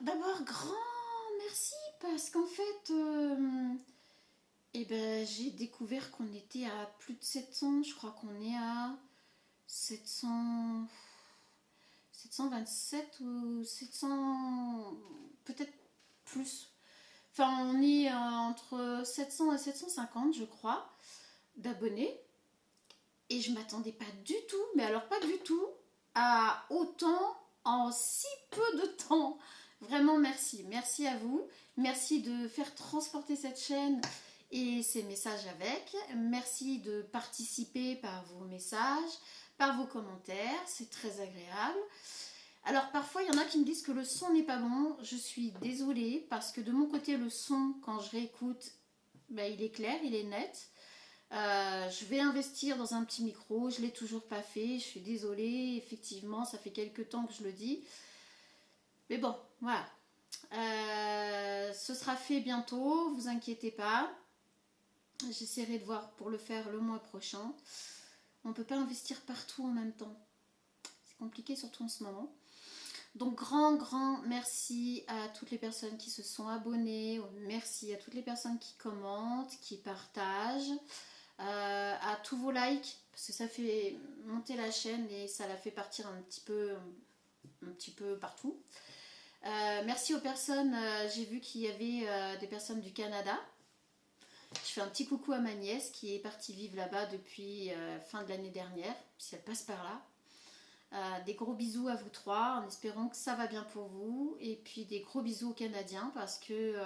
d'abord, grand merci parce qu'en fait, j'ai découvert qu'on était à plus de 700. Je crois qu'on est à 700, 727 ou 700, peut-être plus. Enfin, on est entre 700 et 750, je crois, d'abonnés. Et je m'attendais pas du tout, mais alors pas du tout, à autant en si peu de temps. Vraiment merci. Merci à vous. Merci de faire transporter cette chaîne et ces messages avec. Merci de participer par vos messages, par vos commentaires. C'est très agréable. Alors parfois, il y en a qui me disent que le son n'est pas bon. Je suis désolée parce que de mon côté, le son, quand je réécoute, il est clair, il est net. Je vais investir dans un petit micro, je ne l'ai toujours pas fait, je suis désolée, effectivement, ça fait quelques temps que je le dis. Mais bon, voilà. Ce sera fait bientôt, vous inquiétez pas. J'essaierai de voir pour le faire le mois prochain. On ne peut pas investir partout en même temps. C'est compliqué, surtout en ce moment. Donc, grand merci à toutes les personnes qui se sont abonnées. Merci à toutes les personnes qui commentent, qui partagent. À tous vos likes parce que ça fait monter la chaîne et ça la fait partir un petit peu partout. Merci aux personnes, j'ai vu qu'il y avait des personnes du Canada. Je fais un petit coucou à ma nièce qui est partie vivre là-bas depuis fin de l'année dernière, si elle passe par là. Des gros bisous à vous trois en espérant que ça va bien pour vous, et puis des gros bisous aux Canadiens parce que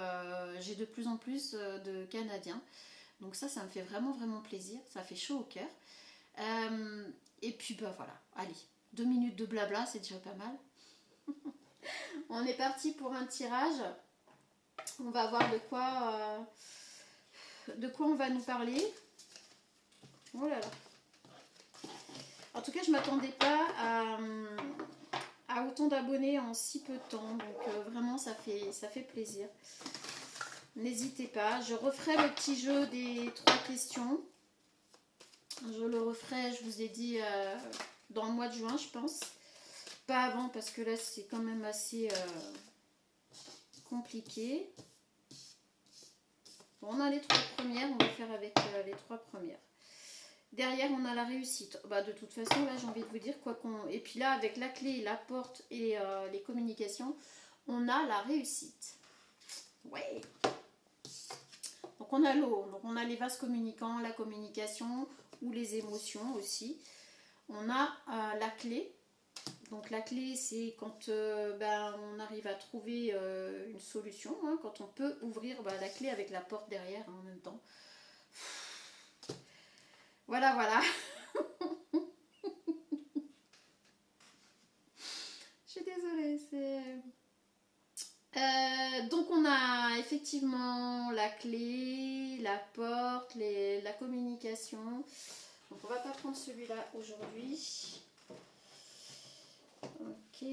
j'ai de plus en plus de Canadiens. Donc ça me fait vraiment plaisir, ça fait chaud au cœur. Et puis voilà, allez, 2 minutes de blabla, c'est déjà pas mal. On est parti pour un tirage. On va voir de quoi on va nous parler. Oh là là. En tout cas, je m'attendais pas à autant d'abonnés en si peu de temps. Donc vraiment, ça fait plaisir. N'hésitez pas, je referai le petit jeu des 3 questions. Je le referai, je vous ai dit, dans le mois de juin, je pense. Pas avant, parce que là, c'est quand même assez compliqué. Bon, on a les 3 premières, on va faire avec les 3 premières. Derrière, on a la réussite. De toute façon, là, j'ai envie de vous dire quoi qu'on... Et puis là, avec la clé, la porte et les communications, on a la réussite. Ouais. Donc on a l'eau, donc on a les vases communicants, la communication ou les émotions aussi. On a la clé. Donc la clé, c'est quand on arrive à trouver une solution, hein, quand on peut ouvrir la clé avec la porte derrière en même temps. Voilà. Je suis désolée, donc on a effectivement la clé, la porte, la communication. Donc on va pas prendre celui-là aujourd'hui. Ok.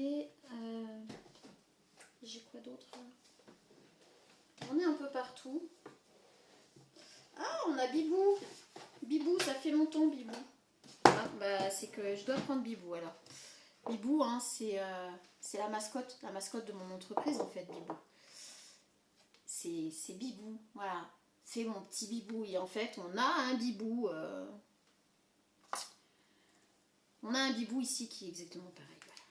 J'ai quoi d'autre là? On est un peu partout. Ah, on a Bibou. Bibou, ça fait longtemps Bibou. Ah, c'est que je dois prendre Bibou alors. Bibou, hein, c'est la mascotte de mon entreprise en fait, Bibou. C'est Bibou, voilà. C'est mon petit Bibou. Et en fait, on a un Bibou. On a un Bibou ici qui est exactement pareil. Voilà.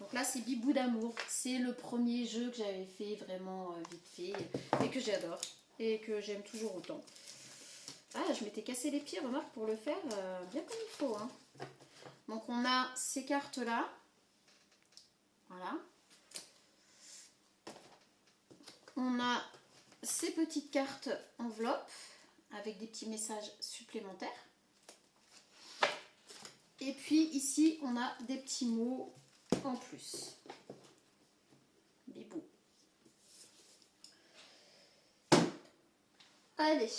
Donc là, c'est Bibou d'amour. C'est le premier jeu que j'avais fait vraiment vite fait et que j'adore et que j'aime toujours autant. Ah, je m'étais cassé les pieds, remarque, pour le faire bien comme il faut. Hein. Donc on a ces cartes-là. Voilà. On a ces petites cartes enveloppes avec des petits messages supplémentaires. Et puis ici, on a des petits mots en plus. Bibou. Allez,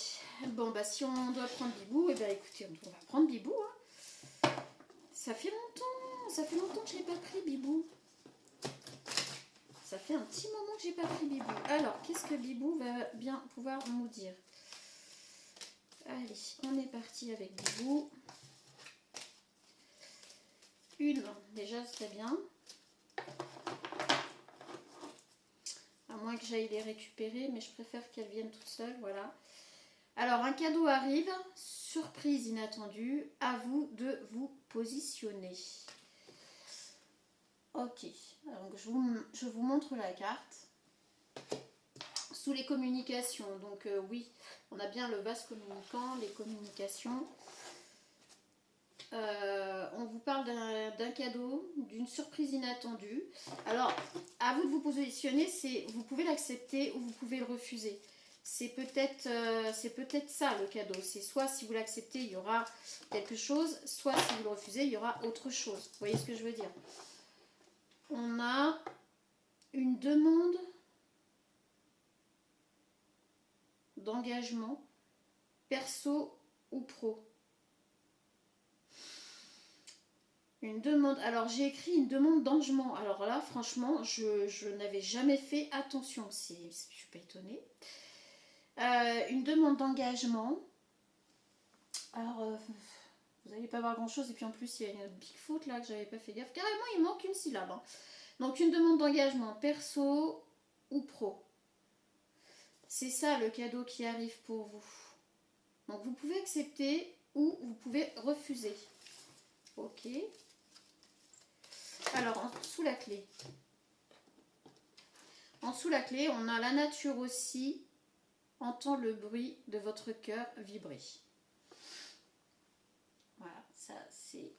bon si on doit prendre Bibou, écoutez, on va prendre Bibou. Hein. Ça fait longtemps que je n'ai pas pris Bibou. Ça fait un petit moment que j'ai pas pris Bibou. Alors, qu'est-ce que Bibou va bien pouvoir nous dire? Allez, on est parti avec Bibou. Une, déjà, c'est bien. que j'aille les récupérer, mais je préfère qu'elles viennent toutes seules, voilà. Alors, un cadeau arrive, surprise inattendue, à vous de vous positionner. Ok, donc je vous montre la carte. Sous les communications, donc oui, on a bien le vase communicant, les communications. On vous parle d'un cadeau, d'une surprise inattendue. Alors, à vous de vous positionner, vous pouvez l'accepter ou vous pouvez le refuser. C'est peut-être ça le cadeau. C'est soit si vous l'acceptez, il y aura quelque chose, soit si vous le refusez, il y aura autre chose. Vous voyez ce que je veux dire? On a une demande d'engagement, perso ou pro. Une demande, alors j'ai écrit une demande d'engagement. Alors là, franchement, je n'avais jamais fait attention. Je ne suis pas étonnée. Une demande d'engagement. Alors, vous n'allez pas voir grand chose. Et puis en plus, il y a une big faute là que j'avais pas fait gaffe. Carrément, il manque une syllabe. Hein. Donc, une demande d'engagement perso ou pro. C'est ça le cadeau qui arrive pour vous. Donc, vous pouvez accepter ou vous pouvez refuser. Ok. Alors, en dessous la clé. En dessous la clé, on a la nature aussi. Entend le bruit de votre cœur vibrer. Voilà, ça c'est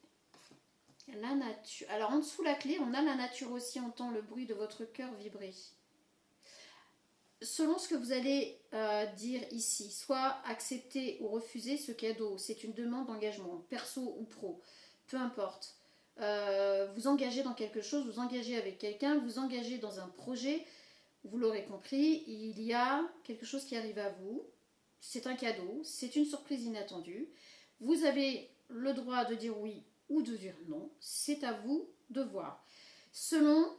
la nature. Alors en dessous la clé, on a la nature aussi. Entend le bruit de votre cœur vibrer. Selon ce que vous allez dire ici, soit accepter ou refuser ce cadeau, c'est une demande d'engagement, perso ou pro, peu importe. Vous engagez dans quelque chose, vous engagez avec quelqu'un, vous engagez dans un projet. Vous l'aurez compris, il y a quelque chose qui arrive à vous. C'est un cadeau, c'est une surprise inattendue. Vous avez le droit de dire oui ou de dire non. C'est à vous de voir. Selon,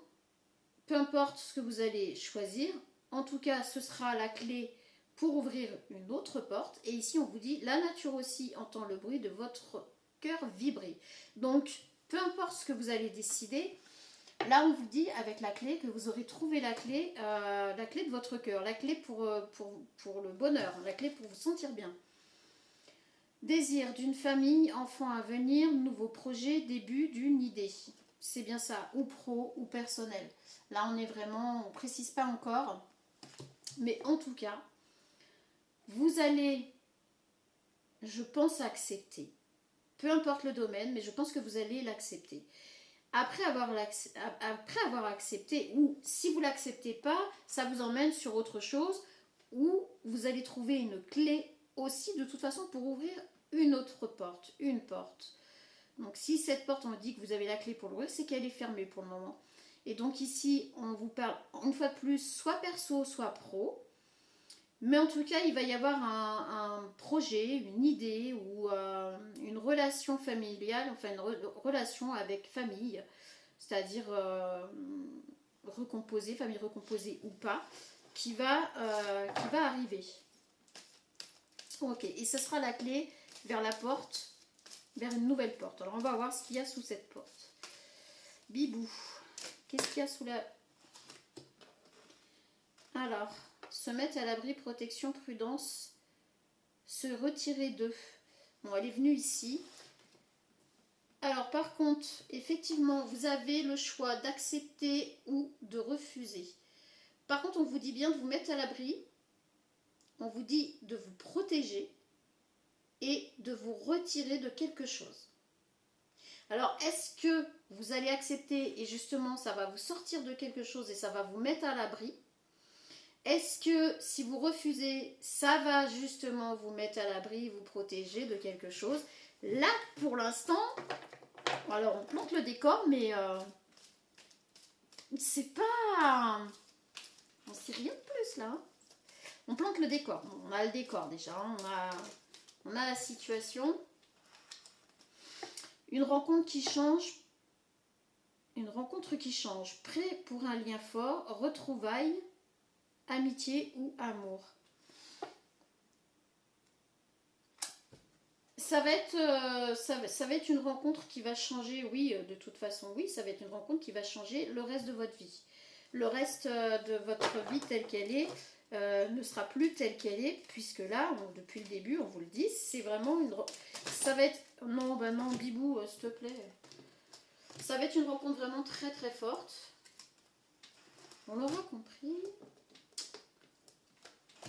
peu importe ce que vous allez choisir, en tout cas, ce sera la clé pour ouvrir une autre porte. Et ici, on vous dit, la nature aussi entend le bruit de votre cœur vibrer. Donc, peu importe ce que vous allez décider, là, on vous dit avec la clé que vous aurez trouvé la clé de votre cœur, la clé pour le bonheur, la clé pour vous sentir bien. Désir d'une famille, enfant à venir, nouveau projet, début d'une idée. C'est bien ça, ou pro ou personnel. Là, on est vraiment, on ne précise pas encore. Mais en tout cas, vous allez, je pense, accepter. Peu importe le domaine, mais je pense que vous allez l'accepter. Après avoir accepté, ou si vous ne l'acceptez pas, ça vous emmène sur autre chose, où vous allez trouver une clé aussi de toute façon pour ouvrir une autre porte, une porte. Donc si cette porte, on dit que vous avez la clé pour l'ouvrir, c'est qu'elle est fermée pour le moment. Et donc ici, on vous parle une fois de plus, soit perso, soit pro. Mais en tout cas, il va y avoir un projet, une idée ou une relation familiale, enfin une relation avec famille, c'est-à-dire recomposée, famille recomposée ou pas, qui va arriver. Ok, et ce sera la clé vers la porte, vers une nouvelle porte. Alors on va voir ce qu'il y a sous cette porte. Bibou, qu'est-ce qu'il y a sous la... Alors... Se mettre à l'abri, protection, prudence, se retirer d'eux. Bon, elle est venue ici. Alors, par contre, effectivement, vous avez le choix d'accepter ou de refuser. Par contre, on vous dit bien de vous mettre à l'abri. On vous dit de vous protéger et de vous retirer de quelque chose. Alors, est-ce que vous allez accepter et justement, ça va vous sortir de quelque chose et ça va vous mettre à l'abri ? Est-ce que si vous refusez, ça va justement vous mettre à l'abri, vous protéger de quelque chose? Là, pour l'instant, alors on plante le décor, mais c'est pas... On sait rien de plus là. On plante le décor. On a le décor déjà, on a la situation. Une rencontre qui change. Une rencontre qui change. Prêt pour un lien fort, retrouvailles. Amitié ou amour. Ça va être une rencontre qui va changer, oui, de toute façon, oui, ça va être une rencontre qui va changer le reste de votre vie. le reste de votre vie telle qu'elle est ne sera plus telle qu'elle est, puisque là, depuis le début, on vous le dit, c'est vraiment une... Ça va être... Non, bah non, Bibou, s'il te plaît. Ça va être une rencontre vraiment très très forte. On l'aura compris.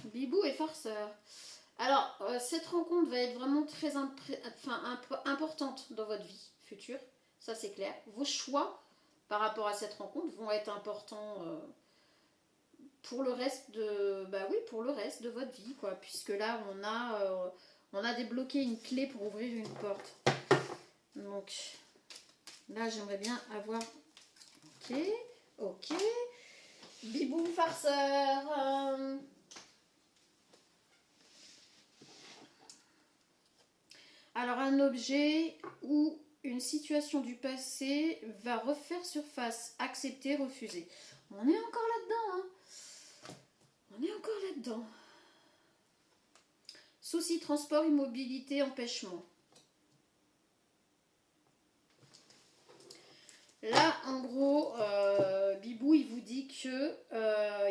Bibou et farceur. Alors, cette rencontre va être vraiment très importante dans votre vie future. Ça, c'est clair. Vos choix par rapport à cette rencontre vont être importants pour le reste de... Bah oui, pour le reste de votre vie, quoi. Puisque là, on a débloqué une clé pour ouvrir une porte. Donc, là, j'aimerais bien avoir... Ok, ok. Bibou farceur. Alors, un objet ou une situation du passé va refaire surface. Accepter, refuser. On est encore là-dedans, hein. On est encore là-dedans. Souci, transport, immobilité, empêchement. Là, en gros, Bibou, il vous dit que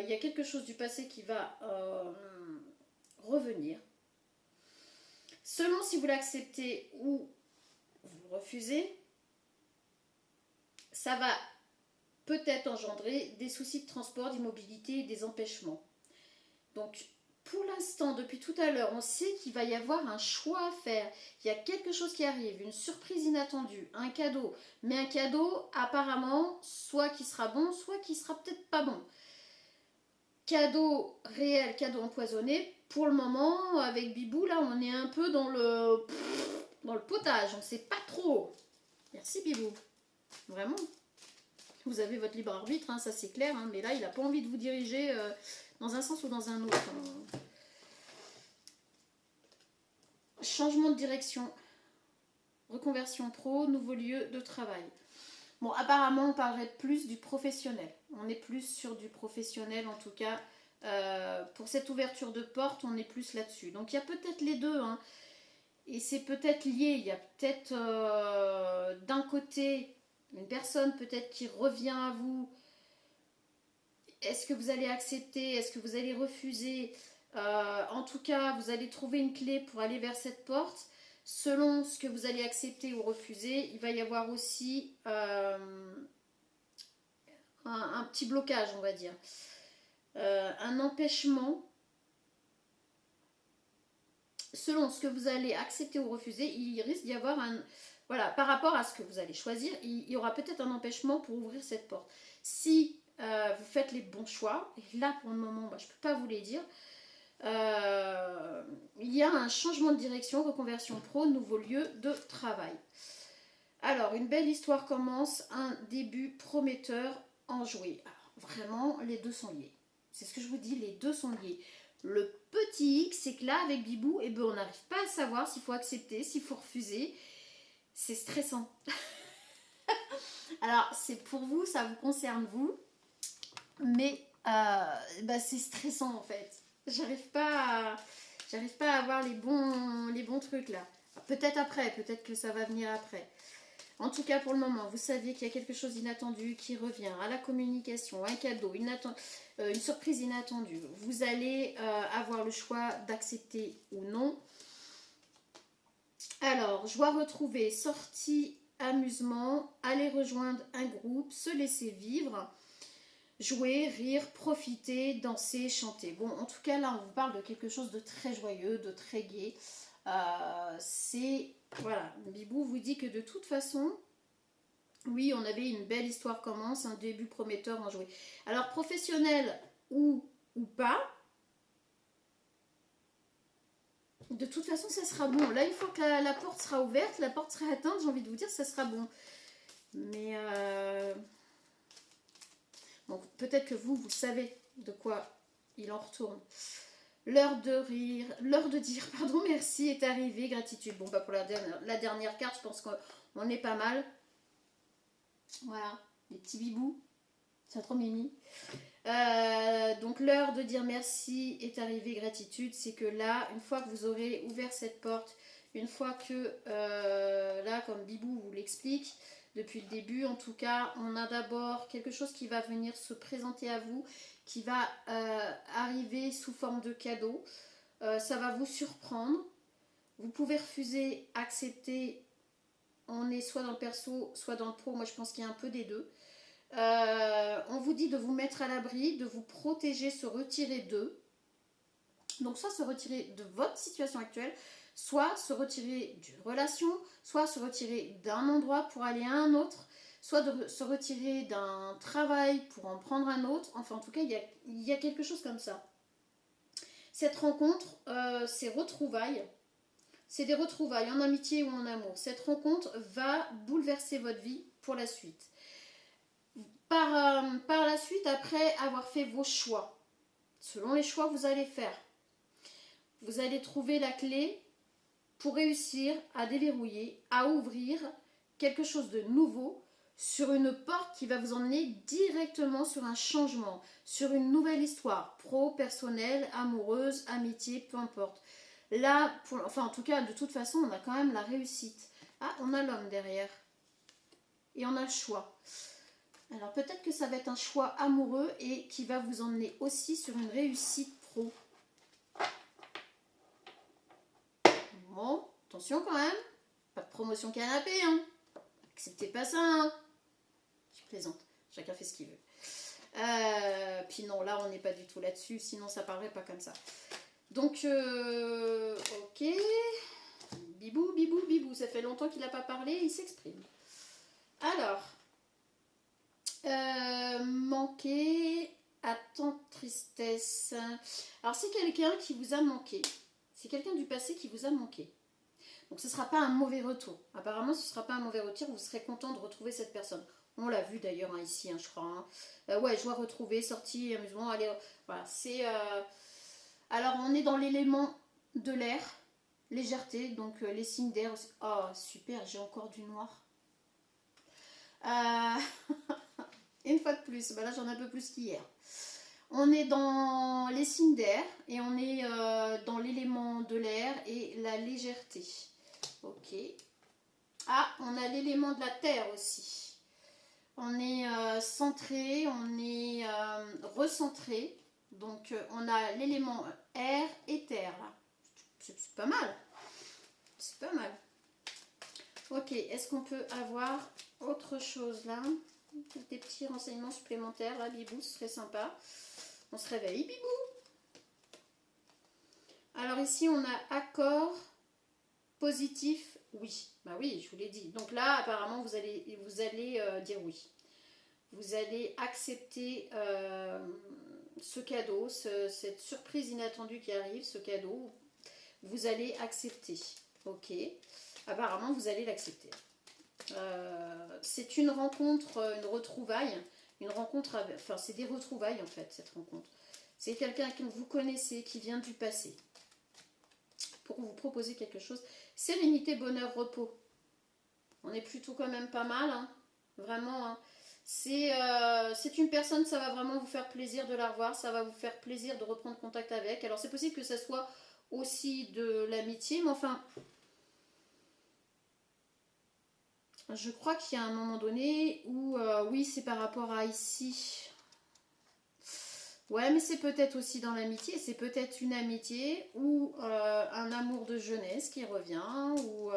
il y a quelque chose du passé qui va revenir. Selon si vous l'acceptez ou vous le refusez, ça va peut-être engendrer des soucis de transport, d'immobilité et des empêchements. Donc, pour l'instant, depuis tout à l'heure, on sait qu'il va y avoir un choix à faire. Il y a quelque chose qui arrive, une surprise inattendue, un cadeau. Mais un cadeau, apparemment, soit qui sera bon, soit qui sera peut-être pas bon. Cadeau réel, cadeau empoisonné. Pour le moment, avec Bibou, là, on est un peu dans le potage. On ne sait pas trop. Merci Bibou. Vraiment. Vous avez votre libre arbitre, hein, ça c'est clair. Hein, mais là, il n'a pas envie de vous diriger dans un sens ou dans un autre. Hein. Changement de direction. Reconversion pro, nouveau lieu de travail. Bon, apparemment, on parlerait plus du professionnel. On est plus sur du professionnel, en tout cas. Pour cette ouverture de porte, on est plus là-dessus. Donc, il y a peut-être les deux. Hein. Et c'est peut-être lié. Il y a peut-être d'un côté une personne peut-être qui revient à vous. Est-ce que vous allez accepter? Est-ce que vous allez refuser? En tout cas, vous allez trouver une clé pour aller vers cette porte. Selon ce que vous allez accepter ou refuser, il va y avoir aussi un petit blocage, on va dire. Un empêchement. Selon ce que vous allez accepter ou refuser, il risque d'y avoir un... Voilà, par rapport à ce que vous allez choisir, il y aura peut-être un empêchement pour ouvrir cette porte. Si vous faites les bons choix, et là pour le moment, je ne peux pas vous les dire, il y a un changement de direction, reconversion pro, nouveau lieu de travail. Alors, une belle histoire commence, un début prometteur enjoué. Alors, vraiment, les deux sont liés. C'est ce que je vous dis, les deux sont liés. Le petit X, c'est que là, avec Bibou, on n'arrive pas à savoir s'il faut accepter, s'il faut refuser. C'est stressant. Alors, c'est pour vous, ça vous concerne vous, mais c'est stressant en fait. J'arrive pas à avoir les bons trucs là. Peut-être après, peut-être que ça va venir après. En tout cas, pour le moment, vous saviez qu'il y a quelque chose d'inattendu qui revient à la communication, un cadeau, une surprise inattendue. Vous allez avoir le choix d'accepter ou non. Alors, joie retrouvée, sortie, amusement, aller rejoindre un groupe, se laisser vivre, jouer, rire, profiter, danser, chanter. Bon, en tout cas, là, on vous parle de quelque chose de très joyeux, de très gai. Voilà, Bibou vous dit que de toute façon, oui, on avait une belle histoire commence, un début prometteur en jouer. Alors, professionnel ou pas, de toute façon, ça sera bon. Là, une fois que la porte sera ouverte, la porte sera atteinte, j'ai envie de vous dire, ça sera bon. Mais bon, peut-être que vous savez de quoi il en retourne. L'heure de rire, l'heure de dire pardon, merci est arrivée, gratitude. Bon, pour la dernière carte, je pense qu'on est pas mal. Voilà, les petits bibous, c'est trop mimi. Donc l'heure de dire merci est arrivée, gratitude, c'est que là, une fois que vous aurez ouvert cette porte, une fois que, là, comme Bibou vous l'explique, depuis le début. En tout cas, on a d'abord quelque chose qui va venir se présenter à vous, qui va arriver sous forme de cadeau. Ça va vous surprendre. Vous pouvez refuser, accepter. On est soit dans le perso, soit dans le pro. Moi, je pense qu'il y a un peu des deux. On vous dit de vous mettre à l'abri, de vous protéger, se retirer d'eux. Donc, soit se retirer de votre situation actuelle, soit se retirer d'une relation, soit se retirer d'un endroit pour aller à un autre, soit de se retirer d'un travail pour en prendre un autre. Enfin, en tout cas, il y a quelque chose comme ça. Cette rencontre, ces retrouvailles, c'est des retrouvailles en amitié ou en amour. Cette rencontre va bouleverser votre vie pour la suite. Par la suite, après avoir fait vos choix, selon les choix que vous allez faire, vous allez trouver la clé pour réussir à déverrouiller, à ouvrir quelque chose de nouveau sur une porte qui va vous emmener directement sur un changement, sur une nouvelle histoire, pro, personnelle, amoureuse, amitié, peu importe. Là, enfin en tout cas, de toute façon, on a quand même la réussite. Ah, on a l'homme derrière. Et on a le choix. Alors peut-être que ça va être un choix amoureux et qui va vous emmener aussi sur une réussite pro. Bon, attention quand même. Pas de promotion canapé, hein. Acceptez pas ça, hein. Je plaisante. Chacun fait ce qu'il veut. Puis non, là, on n'est pas du tout là-dessus. Sinon, ça parlerait pas comme ça. Donc, ok. Bibou, bibou, bibou. Ça fait longtemps qu'il n'a pas parlé. Il s'exprime. Alors, manquer, attente, tristesse. Alors, c'est quelqu'un qui vous a manqué. C'est quelqu'un du passé qui vous a manqué. Donc, ce ne sera pas un mauvais retour. Apparemment, ce ne sera pas un mauvais retour. Vous serez content de retrouver cette personne. On l'a vu d'ailleurs hein, ici, hein, je crois. Hein. Ouais, joie retrouvée, sortie, amusement. Allez, voilà. C'est... Alors, on est dans l'élément de l'air, légèreté, donc les signes d'air. Oh, super, j'ai encore du noir. Une fois de plus, bah là j'en ai un peu plus qu'hier. On est dans les signes d'air et on est dans l'élément de l'air et la légèreté. Ok. Ah, on a l'élément de la terre aussi. On est centré, on est recentré. Donc on a l'élément air et terre. C'est pas mal. C'est pas mal. Ok, est-ce qu'on peut avoir autre chose là? Des petits renseignements supplémentaires là, Bibou, ce serait sympa. On se réveille, Bibou. Alors ici on a accord positif, oui. Bah oui, je vous l'ai dit. Donc là, apparemment, vous allez dire oui. Vous allez accepter ce cadeau, cette surprise inattendue qui arrive, ce cadeau. Vous allez accepter. Ok. Apparemment, vous allez l'accepter. C'est une rencontre, une retrouvaille. Une rencontre, enfin, c'est des retrouvailles en fait, cette rencontre. C'est quelqu'un que vous connaissez, qui vient du passé. Pour vous proposer quelque chose. Sérénité, bonheur, repos. On est plutôt quand même pas mal. Hein. Vraiment. Hein. C'est une personne, ça va vraiment vous faire plaisir de la revoir. Ça va vous faire plaisir de reprendre contact avec. Alors c'est possible que ça soit aussi de l'amitié. Mais enfin, je crois qu'il y a un moment donné où, oui, c'est par rapport à ici. Ouais, mais c'est peut-être aussi dans l'amitié, c'est peut-être une amitié ou un amour de jeunesse qui revient, ou...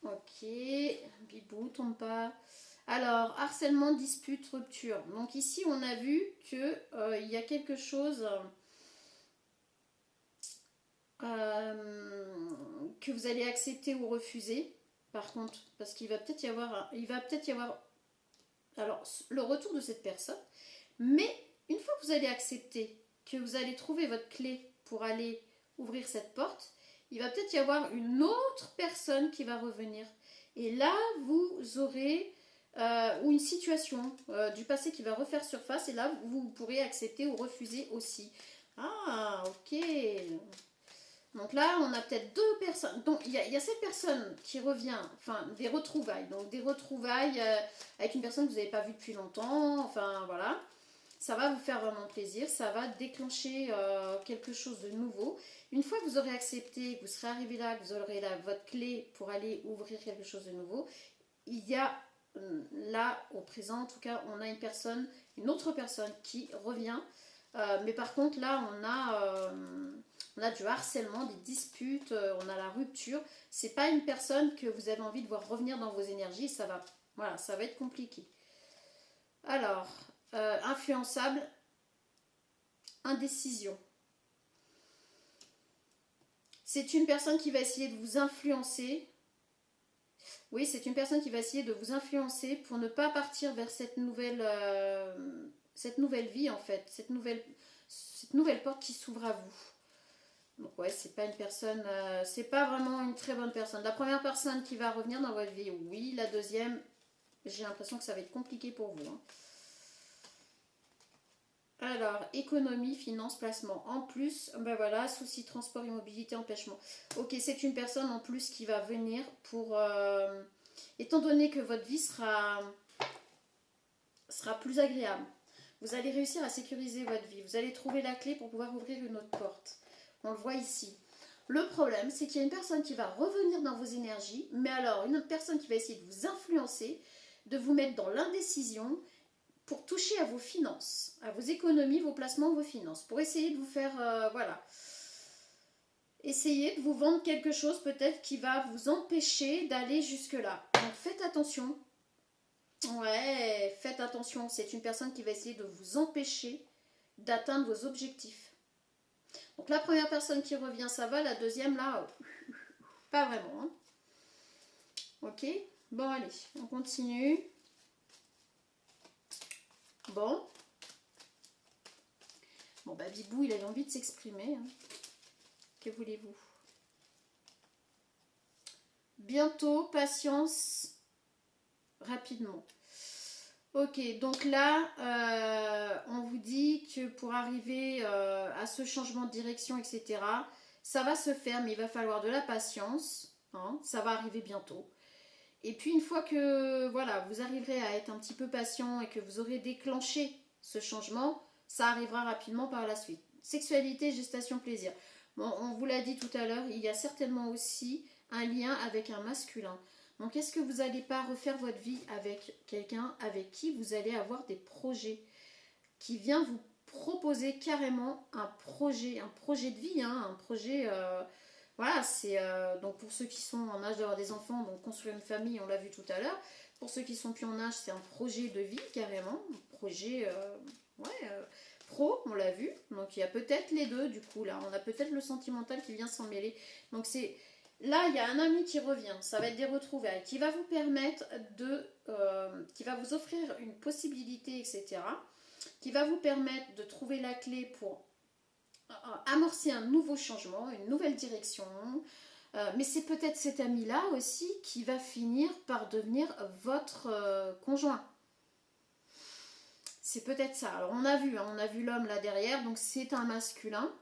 ok, Bibou, tombe pas. Alors, harcèlement, dispute, rupture. Donc ici, on a vu que il y a quelque chose que vous allez accepter ou refuser, par contre, parce qu'il va peut-être y avoir... alors, le retour de cette personne, mais... Une fois que vous allez accepter, que vous allez trouver votre clé pour aller ouvrir cette porte, il va peut-être y avoir une autre personne qui va revenir. Et là, vous aurez ou une situation du passé qui va refaire surface. Et là, vous pourrez accepter ou refuser aussi. Ah, ok. Donc là, on a peut-être deux personnes. Donc il y a cette personne qui revient, enfin des retrouvailles. Donc des retrouvailles avec une personne que vous n'avez pas vue depuis longtemps. Enfin voilà. Ça va vous faire vraiment plaisir, ça va déclencher quelque chose de nouveau. Une fois que vous aurez accepté, que vous serez arrivé là, que vous aurez là votre clé pour aller ouvrir quelque chose de nouveau, il y a là, au présent, en tout cas, on a une autre personne qui revient. Mais par contre, là, on a du harcèlement, des disputes, on a la rupture. C'est pas une personne que vous avez envie de voir revenir dans vos énergies. Voilà, ça va être compliqué. Alors, influençable, indécision. C'est une personne qui va essayer de vous influencer. Oui, c'est une personne qui va essayer de vous influencer pour ne pas partir vers cette nouvelle vie, en fait, cette nouvelle porte qui s'ouvre à vous. Donc ouais, c'est pas une personne, c'est pas vraiment une très bonne personne. La première personne qui va revenir dans votre vie, oui. La deuxième, j'ai l'impression que ça va être compliqué pour vous. Hein. Alors, économie, finance, placement. En plus, ben voilà, soucis, transport, immobilité, empêchement. Ok, c'est une personne en plus qui va venir pour... étant donné que votre vie sera plus agréable, vous allez réussir à sécuriser votre vie. Vous allez trouver la clé pour pouvoir ouvrir une autre porte. On le voit ici. Le problème, c'est qu'il y a une personne qui va revenir dans vos énergies, mais alors une autre personne qui va essayer de vous influencer, de vous mettre dans l'indécision pour toucher à vos finances, à vos économies, vos placements, vos finances, pour essayer de vous faire, voilà, essayer de vous vendre quelque chose peut-être qui va vous empêcher d'aller jusque-là. Donc faites attention. Ouais, faites attention. C'est une personne qui va essayer de vous empêcher d'atteindre vos objectifs. Donc la première personne qui revient, ça va. La deuxième, là, pas vraiment. Hein. Ok. Bon, allez, on continue. Bon. Bon, bah, Bibou, il a envie de s'exprimer. Hein. Que voulez-vous? Bientôt, patience, rapidement. Ok, donc là, on vous dit que pour arriver à ce changement de direction, etc., ça va se faire, mais il va falloir de la patience. Hein, ça va arriver bientôt. Et puis une fois que voilà, vous arriverez à être un petit peu patient et que vous aurez déclenché ce changement, ça arrivera rapidement par la suite. Sexualité, gestation, plaisir. Bon, on vous l'a dit tout à l'heure, il y a certainement aussi un lien avec un masculin. Donc est-ce que vous n'allez pas refaire votre vie avec quelqu'un avec qui vous allez avoir des projets, qui vient vous proposer carrément un projet de vie, hein, un projet... voilà, c'est donc pour ceux qui sont en âge d'avoir des enfants, donc construire une famille, on l'a vu tout à l'heure. Pour ceux qui sont plus en âge, c'est un projet de vie carrément, un projet pro, on l'a vu. Donc il y a peut-être les deux du coup là, on a peut-être le sentimental qui vient s'en mêler. Donc c'est là, il y a un ami qui revient, ça va être des retrouvailles, qui va vous permettre qui va vous offrir une possibilité, etc. Qui va vous permettre de trouver la clé pour amorcer un nouveau changement, une nouvelle direction. Mais c'est peut-être cet ami-là aussi qui va finir par devenir votre conjoint. C'est peut-être ça. Alors on a vu l'homme là derrière, donc c'est un masculin.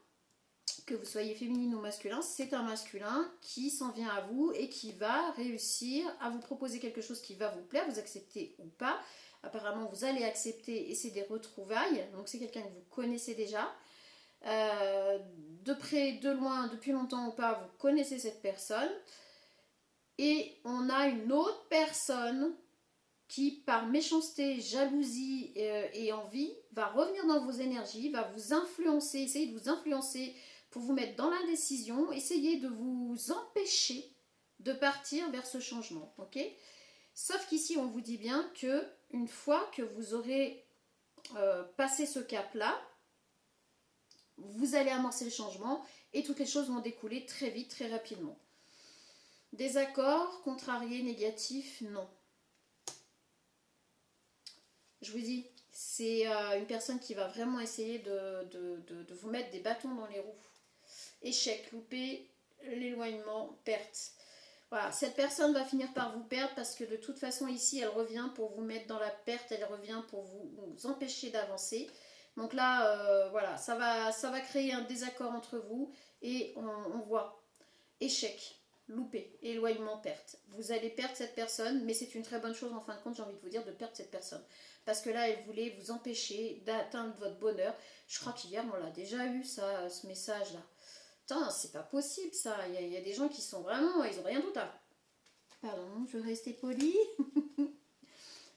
Que vous soyez féminine ou masculin, c'est un masculin qui s'en vient à vous et qui va réussir à vous proposer quelque chose qui va vous plaire, vous acceptez ou pas. Apparemment, vous allez accepter et c'est des retrouvailles. Donc c'est quelqu'un que vous connaissez déjà. De près, de loin, depuis longtemps ou pas, vous connaissez cette personne. Et on a une autre personne qui, par méchanceté, jalousie et envie, va revenir dans vos énergies, va vous influencer, essayer de vous influencer pour vous mettre dans l'indécision, essayer de vous empêcher de partir vers ce changement. Ok ? Sauf qu'ici, on vous dit bien que une fois que vous aurez passé ce cap-là, vous allez amorcer le changement et toutes les choses vont découler très vite, très rapidement. Désaccord, contrarié, négatif, non. Je vous dis, c'est une personne qui va vraiment essayer de vous mettre des bâtons dans les roues. Échec, loupé, l'éloignement, perte. Voilà, cette personne va finir par vous perdre parce que de toute façon ici, elle revient pour vous mettre dans la perte, elle revient pour vous empêcher d'avancer. Donc là, voilà, ça va créer un désaccord entre vous et on voit échec, loupé, éloignement, perte. Vous allez perdre cette personne, mais c'est une très bonne chose en fin de compte, j'ai envie de vous dire, de perdre cette personne. Parce que là, elle voulait vous empêcher d'atteindre votre bonheur. Je crois qu'hier, on l'a déjà eu, ça, ce message-là. Putain, c'est pas possible ça. Il y a des gens qui sont vraiment, ils ont rien d'autre Pardon, je vais rester polie.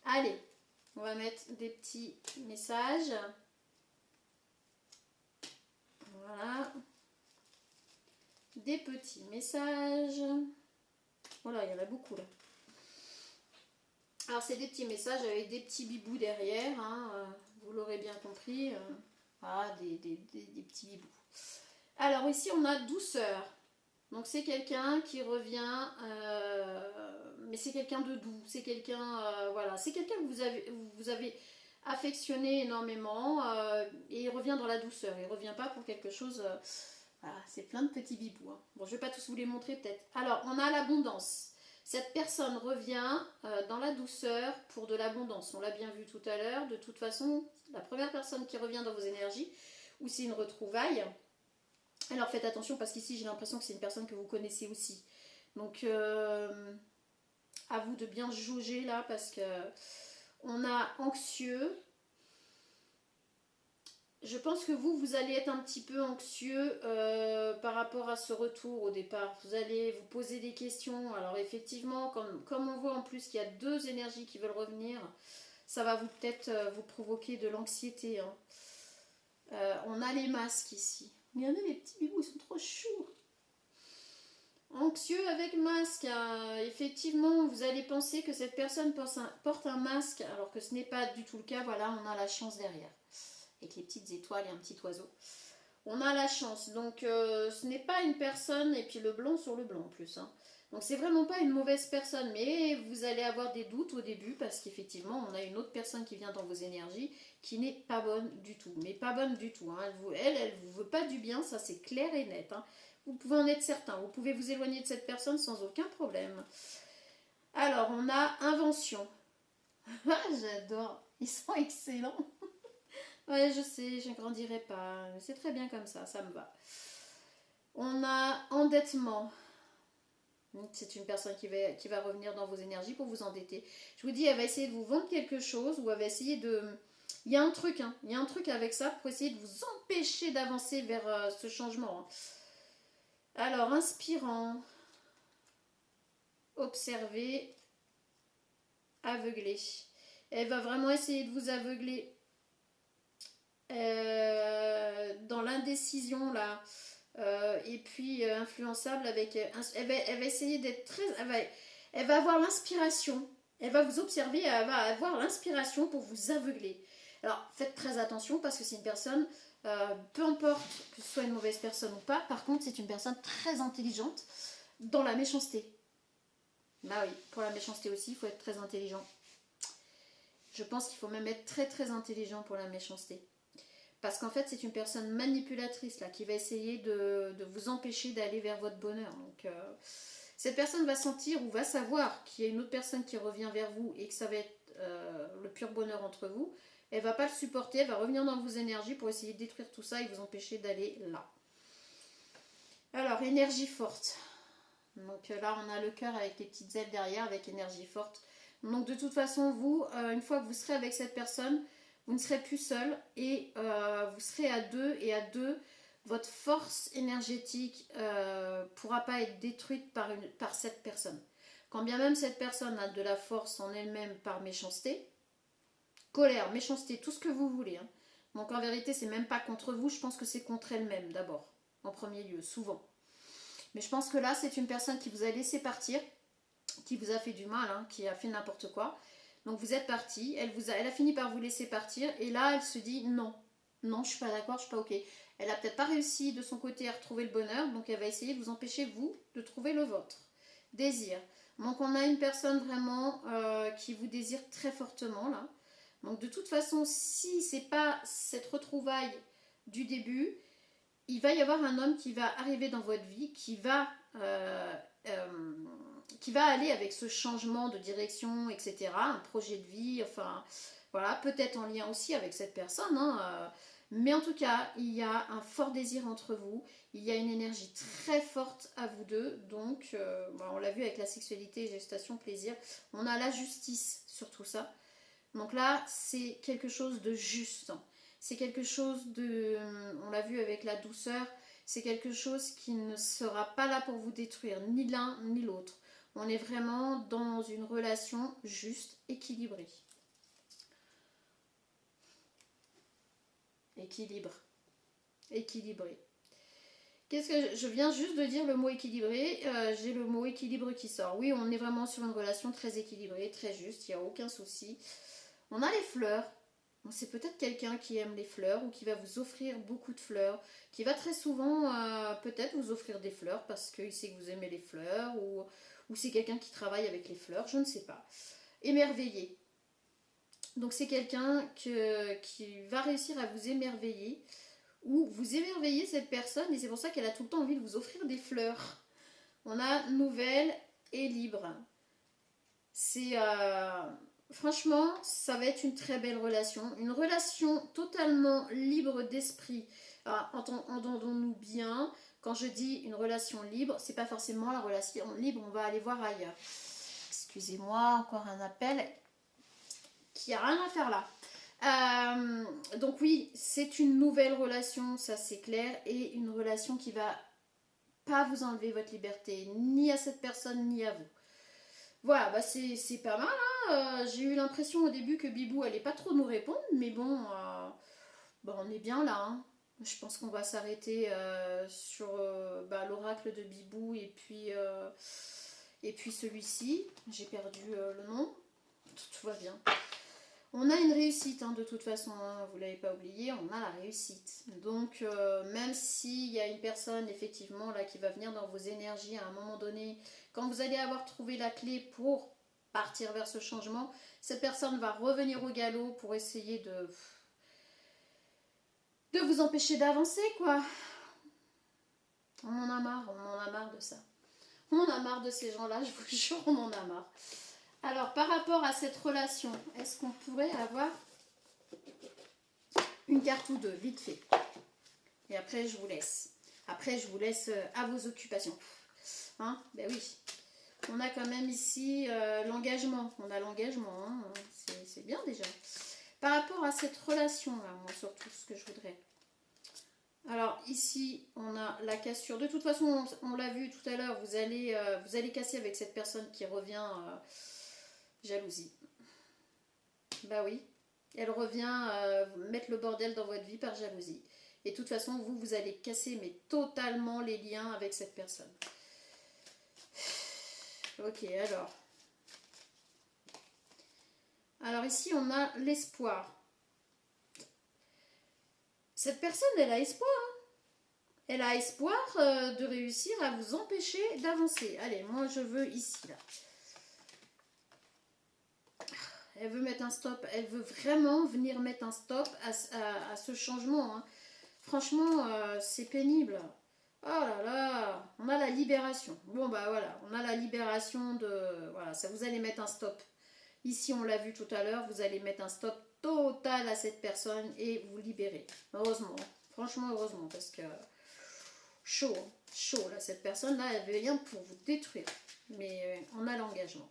Allez, on va mettre des petits messages. Voilà. Des petits messages. Voilà, il y en a beaucoup là. Alors c'est des petits messages avec des petits bibous derrière, hein, vous l'aurez bien compris. Voilà, des petits bibous. Alors ici on a douceur. Donc c'est quelqu'un qui revient, mais c'est quelqu'un de doux, c'est quelqu'un, voilà, c'est quelqu'un que vous avez affectionné énormément et il revient dans la douceur, il revient pas pour quelque chose, voilà, c'est plein de petits bibous. Hein. Bon, je vais pas tous vous les montrer peut-être. Alors on a l'abondance. Cette personne revient dans la douceur pour de l'abondance. On l'a bien vu tout à l'heure. De toute façon, la première personne qui revient dans vos énergies, ou c'est une retrouvaille. Alors faites attention parce qu'ici j'ai l'impression que c'est une personne que vous connaissez aussi. Donc à vous de bien jauger là parce que on a anxieux. Je pense que vous allez être un petit peu anxieux par rapport à ce retour au départ. Vous allez vous poser des questions. Alors effectivement, comme on voit en plus qu'il y a deux énergies qui veulent revenir, ça va vous peut-être vous provoquer de l'anxiété. Hein. On a les masques ici. Regardez les petits bibous, ils sont trop choux. Anxieux avec masque. Effectivement, vous allez penser que cette personne porte un masque alors que ce n'est pas du tout le cas. Voilà, on a la chance derrière. Avec les petites étoiles et un petit oiseau. On a la chance. Donc ce n'est pas une personne, et puis le blanc sur le blanc en plus. Hein. Donc c'est vraiment pas une mauvaise personne, mais vous allez avoir des doutes au début parce qu'effectivement on a une autre personne qui vient dans vos énergies qui n'est pas bonne du tout. Mais pas bonne du tout. Hein. Elle vous veut pas du bien, ça c'est clair et net. Hein. Vous pouvez en être certain. Vous pouvez vous éloigner de cette personne sans aucun problème. Alors on a invention. J'adore. Ils sont excellents. Ouais, je sais, je grandirai pas. C'est très bien comme ça me va. On a endettement. C'est une personne qui va revenir dans vos énergies pour vous endetter. Je vous dis, elle va essayer de vous vendre quelque chose ou elle va essayer de... Il y a un truc, hein. Il y a un truc avec ça pour essayer de vous empêcher d'avancer vers ce changement. Hein. Alors, inspirant, observer, aveugler. Elle va vraiment essayer de vous aveugler. Dans l'indécision là et puis influençable avec elle va essayer d'être très elle va avoir l'inspiration, elle va vous observer, elle va avoir l'inspiration pour vous aveugler. Alors faites très attention parce que c'est une personne peu importe que ce soit une mauvaise personne ou pas, par contre c'est une personne très intelligente dans la méchanceté. Bah oui, pour la méchanceté aussi il faut être très intelligent. Je pense qu'il faut même être très très intelligent pour la méchanceté. Parce qu'en fait, c'est une personne manipulatrice là, qui va essayer de vous empêcher d'aller vers votre bonheur. Donc, cette personne va sentir ou va savoir qu'il y a une autre personne qui revient vers vous et que ça va être le pur bonheur entre vous. Elle va pas le supporter, elle va revenir dans vos énergies pour essayer de détruire tout ça et vous empêcher d'aller là. Alors, énergie forte. Donc là, on a le cœur avec les petites ailes derrière, avec énergie forte. Donc de toute façon, vous, une fois que vous serez avec cette personne, vous ne serez plus seul et vous serez à deux et à deux, votre force énergétique pourra pas être détruite par cette personne. Quand bien même cette personne a de la force en elle-même par méchanceté, colère, méchanceté, tout ce que vous voulez. Hein. Donc en vérité, c'est même pas contre vous, je pense que c'est contre elle-même d'abord, en premier lieu, souvent. Mais je pense que là, c'est une personne qui vous a laissé partir, qui vous a fait du mal, hein, qui a fait n'importe quoi. Donc vous êtes parti, elle a fini par vous laisser partir et là elle se dit non, non je suis pas d'accord, je suis pas ok. Elle a peut-être pas réussi de son côté à retrouver le bonheur, donc elle va essayer de vous empêcher vous de trouver le vôtre. Désir. Donc on a une personne vraiment qui vous désire très fortement là. Donc de toute façon, si c'est pas cette retrouvaille du début, il va y avoir un homme qui va arriver dans votre vie, qui va aller avec ce changement de direction, etc. Un projet de vie, enfin, voilà, peut-être en lien aussi avec cette personne, hein, mais en tout cas, il y a un fort désir entre vous, il y a une énergie très forte à vous deux, donc, on l'a vu avec la sexualité, gestation, plaisir, on a la justice sur tout ça. Donc là, c'est quelque chose de juste, c'est quelque chose de, on l'a vu avec la douceur, c'est quelque chose qui ne sera pas là pour vous détruire, ni l'un ni l'autre. On est vraiment dans une relation juste, équilibrée. Équilibré. Qu'est-ce que je viens juste de dire le mot équilibré, j'ai le mot équilibre qui sort. Oui, on est vraiment sur une relation très équilibrée, très juste, il n'y a aucun souci. On a les fleurs. C'est peut-être quelqu'un qui aime les fleurs ou qui va vous offrir beaucoup de fleurs, qui va très souvent peut-être vous offrir des fleurs parce qu'il sait que vous aimez les fleurs ou c'est quelqu'un qui travaille avec les fleurs, je ne sais pas. Émerveillé. Donc c'est quelqu'un qui va réussir à vous émerveiller ou vous émerveillez cette personne et c'est pour ça qu'elle a tout le temps envie de vous offrir des fleurs. On a nouvelle et libre. C'est franchement, ça va être une très belle relation, une relation totalement libre d'esprit. Entendons-nous bien, quand je dis une relation libre, c'est pas forcément la relation libre, on va aller voir ailleurs. Excusez-moi, encore un appel qui a rien à faire là. Donc oui, c'est une nouvelle relation, ça c'est clair, et une relation qui va pas vous enlever votre liberté, ni à cette personne, ni à vous. Voilà, bah c'est pas mal, hein. J'ai eu l'impression au début que Bibou allait pas trop nous répondre, mais bon, bah, on est bien là, hein. Je pense qu'on va s'arrêter sur l'oracle de Bibou et puis celui-ci. J'ai perdu le nom. Tout va bien. On a une réussite hein, de toute façon, hein, vous ne l'avez pas oublié, on a la réussite. Donc même s'il y a une personne effectivement là qui va venir dans vos énergies à un moment donné, quand vous allez avoir trouvé la clé pour partir vers ce changement, cette personne va revenir au galop pour essayer de vous empêcher d'avancer quoi. On en a marre de ça. On en a marre de ces gens-là, je vous jure, on en a marre. Alors par rapport à cette relation, est-ce qu'on pourrait avoir une carte ou deux, vite fait. Et après, je vous laisse. Après, je vous laisse à vos occupations. Hein? Ben oui. On a quand même ici l'engagement. On a l'engagement. Hein? C'est bien déjà. Par rapport à cette relation-là, moi, surtout, ce que je voudrais. Alors, ici, on a la cassure. De toute façon, on l'a vu tout à l'heure, vous allez casser avec cette personne qui revient jalousie. Bah oui. Elle revient mettre le bordel dans votre vie par jalousie. Et de toute façon, vous allez casser mais totalement les liens avec cette personne. Ok, alors. Alors ici, on a l'espoir. Cette personne, elle a espoir. Hein. Elle a espoir de réussir à vous empêcher d'avancer. Allez, moi, je veux ici, là. Elle veut mettre un stop. Elle veut vraiment venir mettre un stop à ce changement. Hein. Franchement, c'est pénible. Oh là là, on a la libération. Bon bah voilà, on a la libération de... Voilà, ça vous allez mettre un stop. Ici, on l'a vu tout à l'heure, vous allez mettre un stop total à cette personne et vous libérer. Heureusement, franchement heureusement, parce que chaud, chaud là, cette personne-là, elle veut rien pour vous détruire. Mais on a l'engagement.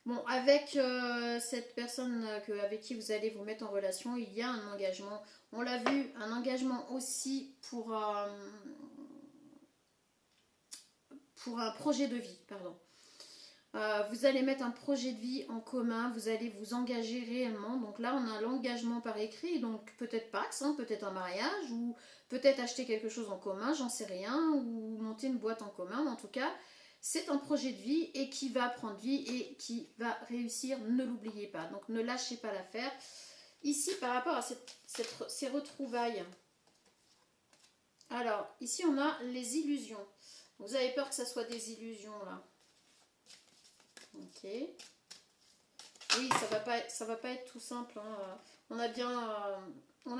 Bon, avec cette personne avec qui vous allez vous mettre en relation, il y a un engagement. On l'a vu, un engagement aussi pour un projet de vie, pardon. Vous allez mettre un projet de vie en commun, vous allez vous engager réellement. Donc là, on a l'engagement par écrit, donc peut-être Pax, hein, peut-être un mariage, ou peut-être acheter quelque chose en commun, j'en sais rien, ou monter une boîte en commun. Mais en tout cas, c'est un projet de vie et qui va prendre vie et qui va réussir, ne l'oubliez pas. Donc ne lâchez pas l'affaire. Ici, par rapport à ces retrouvailles, alors ici on a les illusions. Vous avez peur que ça soit des illusions là. Ok. Oui, ça va pas être tout simple. Hein. On a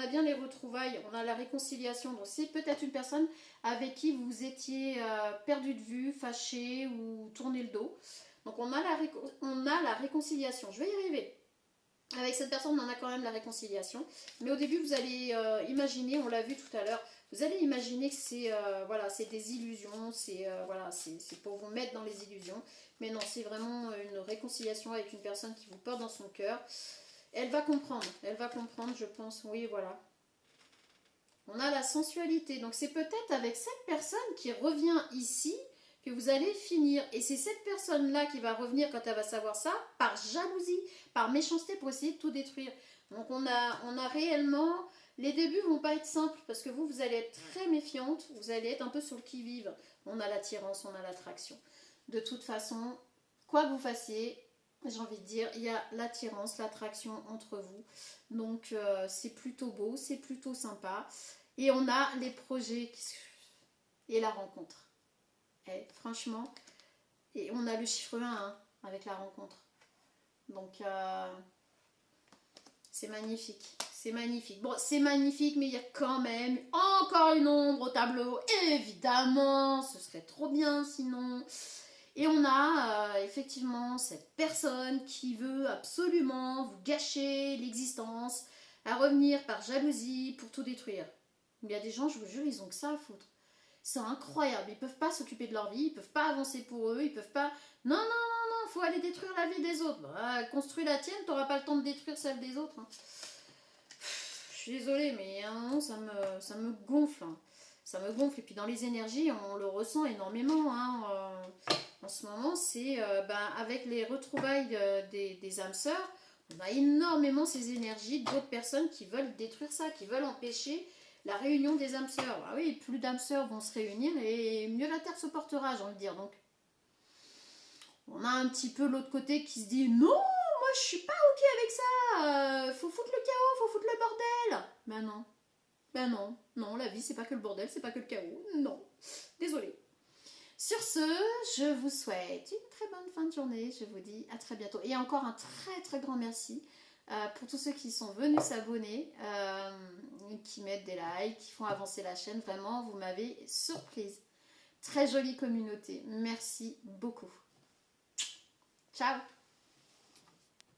bien les retrouvailles, on a la réconciliation. Donc c'est peut-être une personne avec qui vous étiez perdu de vue, fâché ou tourné le dos. Donc on a la réconciliation. Je vais y arriver. Avec cette personne, on a quand même la réconciliation. Mais au début, vous allez imaginer, on l'a vu tout à l'heure, vous allez imaginer que c'est des illusions, c'est pour vous mettre dans les illusions. Mais non, c'est vraiment une réconciliation avec une personne qui vous porte dans son cœur. Elle va comprendre, je pense, oui, voilà. On a la sensualité, donc c'est peut-être avec cette personne qui revient ici que vous allez finir. Et c'est cette personne-là qui va revenir quand elle va savoir ça, par jalousie, par méchanceté pour essayer de tout détruire. Donc on a réellement... Les débuts vont pas être simples parce que vous allez être très méfiante, vous allez être un peu sur le qui-vive. On a l'attirance, on a l'attraction. De toute façon, quoi que vous fassiez, j'ai envie de dire, il y a l'attirance, l'attraction entre vous. Donc c'est plutôt beau, c'est plutôt sympa. Et on a les projets et la rencontre. Et franchement, et on a le chiffre 1 hein, avec la rencontre. Donc c'est magnifique. C'est magnifique. Bon, c'est magnifique, mais il y a quand même encore une ombre au tableau. Évidemment, ce serait trop bien sinon. Et on a effectivement cette personne qui veut absolument vous gâcher l'existence, à revenir par jalousie pour tout détruire. Il y a des gens, je vous jure, ils ont que ça à foutre. C'est incroyable. Ils peuvent pas s'occuper de leur vie, ils peuvent pas avancer pour eux, ils peuvent pas... Non, non, non, non, faut aller détruire la vie des autres. Bah, construis la tienne, t'auras pas le temps de détruire celle des autres. Hein. Je suis désolée, mais à un moment, ça me gonfle. Hein. Ça me gonfle. Et puis dans les énergies, on le ressent énormément. Hein. En ce moment, c'est avec les retrouvailles des âmes sœurs, on a énormément ces énergies d'autres personnes qui veulent détruire ça, qui veulent empêcher la réunion des âmes sœurs. Ah oui, plus d'âmes sœurs vont se réunir et mieux la terre se portera, j'ai envie de dire. Donc, on a un petit peu l'autre côté qui se dit non, moi je suis pas ok avec ça, faut foutre le chaos, faut foutre le bordel. Ben non, ben non, non, la vie c'est pas que le bordel, c'est pas que le chaos, non, désolée. Sur ce, je vous souhaite une très bonne fin de journée. Je vous dis à très bientôt. Et encore un très très grand merci pour tous ceux qui sont venus s'abonner, qui mettent des likes, qui font avancer la chaîne. Vraiment, vous m'avez surprise. Très jolie communauté. Merci beaucoup. Ciao.